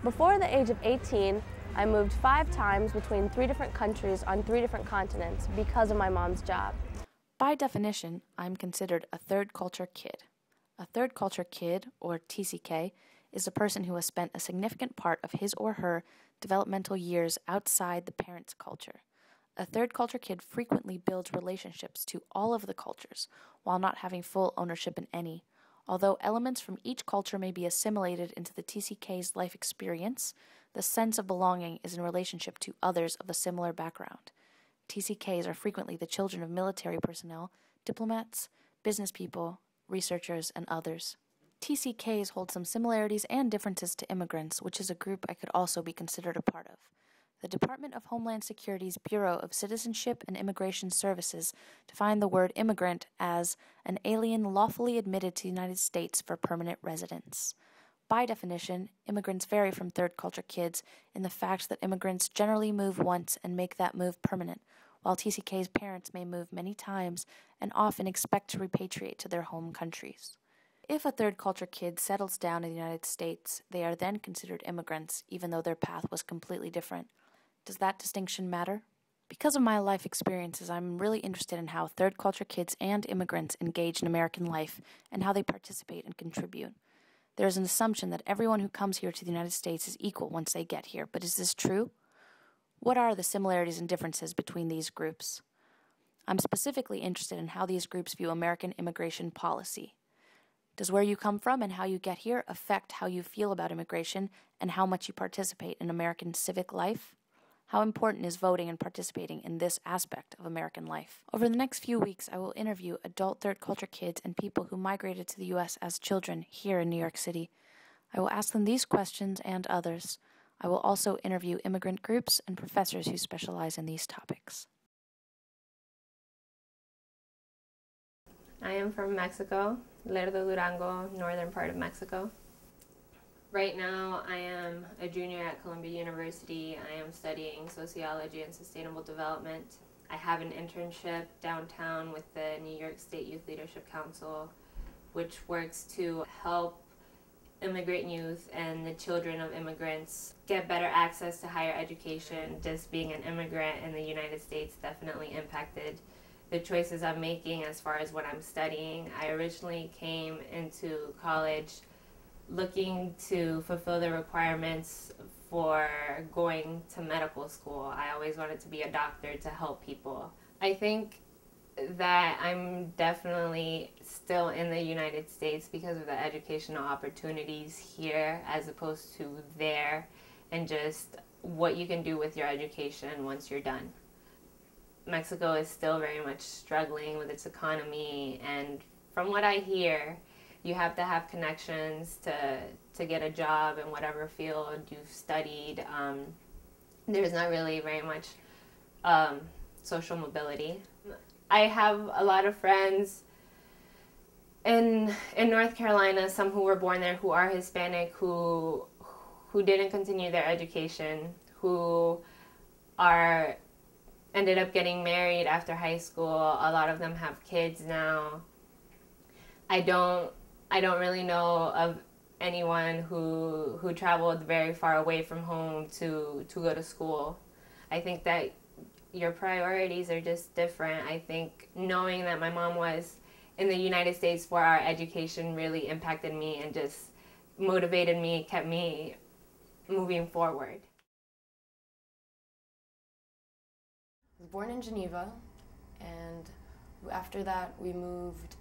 Before the age of 18, I moved 5 times between 3 different countries on 3 different continents because of my mom's job. By definition, I'm considered a third culture kid. A third culture kid, or TCK, is a person who has spent a significant part of his or her developmental years outside the parent's culture. A third culture kid frequently builds relationships to all of the cultures while not having full ownership in any. Although elements from each culture may be assimilated into the TCK's life experience, the sense of belonging is in relationship to others of a similar background. TCKs are frequently the children of military personnel, diplomats, business people, researchers, and others. TCKs hold some similarities and differences to immigrants, which is a group I could also be considered a part of. The Department of Homeland Security's Bureau of Citizenship and Immigration Services defined the word immigrant as an alien lawfully admitted to the United States for permanent residence. By definition, immigrants vary from third culture kids in the fact that immigrants generally move once and make that move permanent, while TCK's parents may move many times and often expect to repatriate to their home countries. If a third culture kid settles down in the United States, they are then considered immigrants, even though their path was completely different. Does that distinction matter? Because of my life experiences, I'm really interested in how third culture kids and immigrants engage in American life and how they participate and contribute. There is an assumption that everyone who comes here to the United States is equal once they get here, but is this true? What are the similarities and differences between these groups? I'm specifically interested in how these groups view American immigration policy. Does where you come from and how you get here affect how you feel about immigration and how much you participate in American civic life? How important is voting and participating in this aspect of American life? Over the next few weeks, I will interview adult third culture kids and people who migrated to the U.S. as children here in New York City. I will ask them these questions and others. I will also interview immigrant groups and professors who specialize in these topics. I am from Mexico, Lerdo, Durango, northern part of Mexico. Right now, I am a junior at Columbia University. I am studying sociology and sustainable development. I have an internship downtown with the New York State Youth Leadership Council, which works to help immigrant youth and the children of immigrants get better access to higher education. Just being an immigrant in the United States definitely impacted the choices I'm making as far as what I'm studying. I originally came into college looking to fulfill the requirements for going to medical school. I always wanted to be a doctor to help people. I think that I'm definitely still in the United States because of the educational opportunities here as opposed to there, and just what you can do with your education once you're done. Mexico is still very much struggling with its economy, and from what I hear, you have to have connections to get a job in whatever field you've studied. There's not really very much social mobility. I have a lot of friends in North Carolina, some who were born there who are Hispanic, who didn't continue their education, who ended up getting married after high school. A lot of them have kids now. I don't really know of anyone who traveled very far away from home to go to school. I think that your priorities are just different. I think knowing that my mom was in the United States for our education really impacted me and just motivated me, kept me moving forward. I was born in Geneva, and after that we moved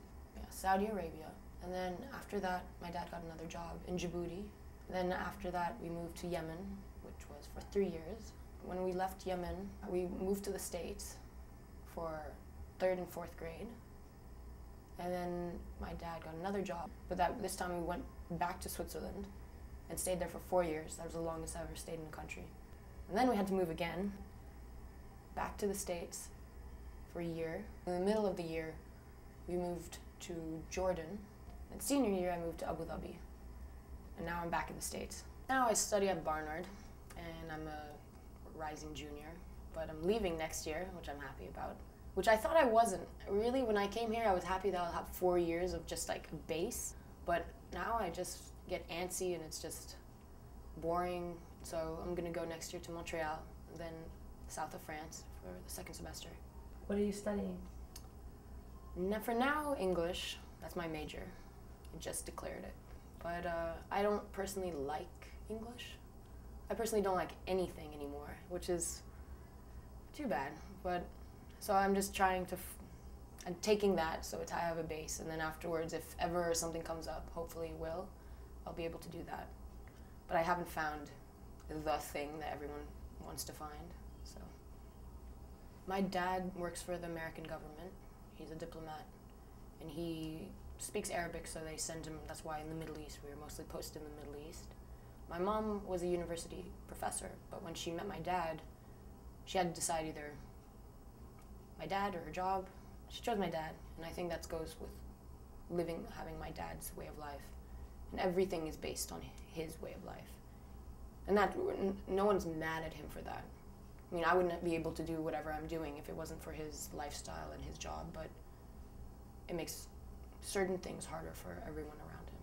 Saudi Arabia. And then after that, my dad got another job in Djibouti. Then after that, we moved to Yemen, which was for 3 years. When we left Yemen, we moved to the States for 3rd and 4th grade. And then my dad got another job, but this time we went back to Switzerland and stayed there for 4 years. That was the longest I ever stayed in the country. And then we had to move again, back to the States for a year. In the middle of the year, we moved to Jordan. And senior year, I moved to Abu Dhabi, and now I'm back in the States. Now I study at Barnard, and I'm a rising junior, but I'm leaving next year, which I'm happy about, which I thought I wasn't. Really, when I came here, I was happy that I'll have 4 years of just like a base, but now I just get antsy, and it's just, boring. So I'm gonna go next year to Montreal, and then south of France for the second semester. What are you studying? For now, English. That's my major. I just declared it. But I don't personally like English. I personally don't like anything anymore, which is too bad. But so I'm just trying to, I'm taking that so I have a base, and then afterwards, if ever something comes up, hopefully I'll be able to do that. But I haven't found the thing that everyone wants to find. So my dad works for the American government. He's a diplomat, and he speaks Arabic, so they send him. That's why in the Middle East, we were mostly posted in the Middle East. My mom was a university professor, but when she met my dad, she had to decide either my dad or her job. She chose my dad, and I think that goes with having my dad's way of life. And everything is based on his way of life. And that, no one's mad at him for that. I mean, I wouldn't be able to do whatever I'm doing if it wasn't for his lifestyle and his job, but it makes certain things harder for everyone around him.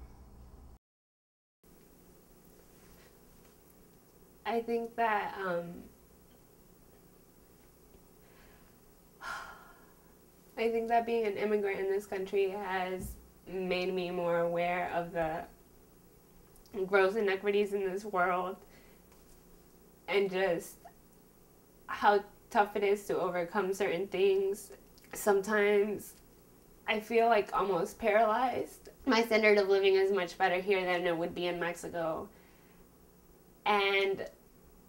I think that being an immigrant in this country has made me more aware of the gross inequities in this world, and just how tough it is to overcome certain things. Sometimes I feel like almost paralyzed. My standard of living is much better here than it would be in Mexico. And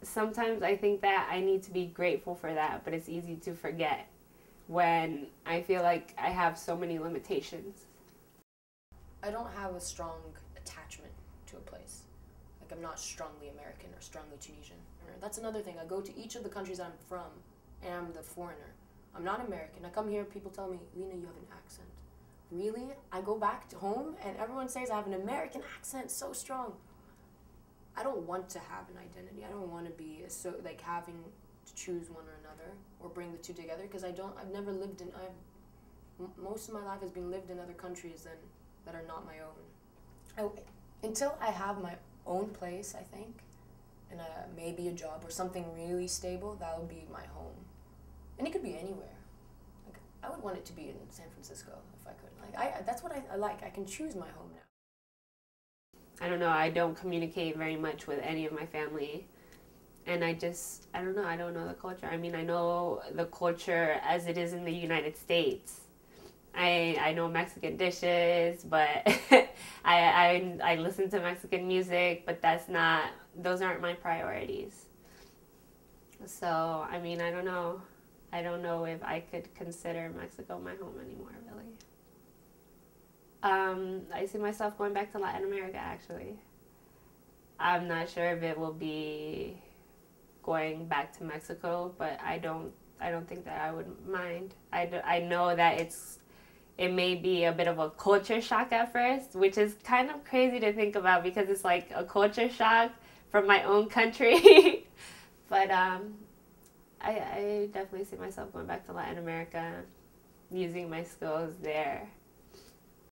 sometimes I think that I need to be grateful for that, but it's easy to forget when I feel like I have so many limitations. I don't have a strong attachment to a place. Like, I'm not strongly American or strongly Tunisian. That's another thing. I go to each of the countries I'm from, and I'm the foreigner. I'm not American. I come here, people tell me, Lena, you have an accent. Really? I go back to home, and everyone says I have an American accent, so strong. I don't want to have an identity. I don't want to be having to choose one or another or bring the two together, because I've never lived in, most of my life has been lived in other countries that are not my own. Until I have my own place, I think, and maybe a job or something really stable, that would be my home. And it could be anywhere. Like, I would want it to be in San Francisco if I could. Like, that's what I like. I can choose my home now. I don't know, I don't communicate very much with any of my family. And I don't know the culture. I mean, I know the culture as it is in the United States. I know Mexican dishes, but I listen to Mexican music, but those aren't my priorities. So, I mean, I don't know. I don't know if I could consider Mexico my home anymore, really. I see myself going back to Latin America, actually. I'm not sure if it will be going back to Mexico, but I don't think that I would mind. I know that it may be a bit of a culture shock at first, which is kind of crazy to think about because it's like a culture shock from my own country. But I definitely see myself going back to Latin America, using my skills there.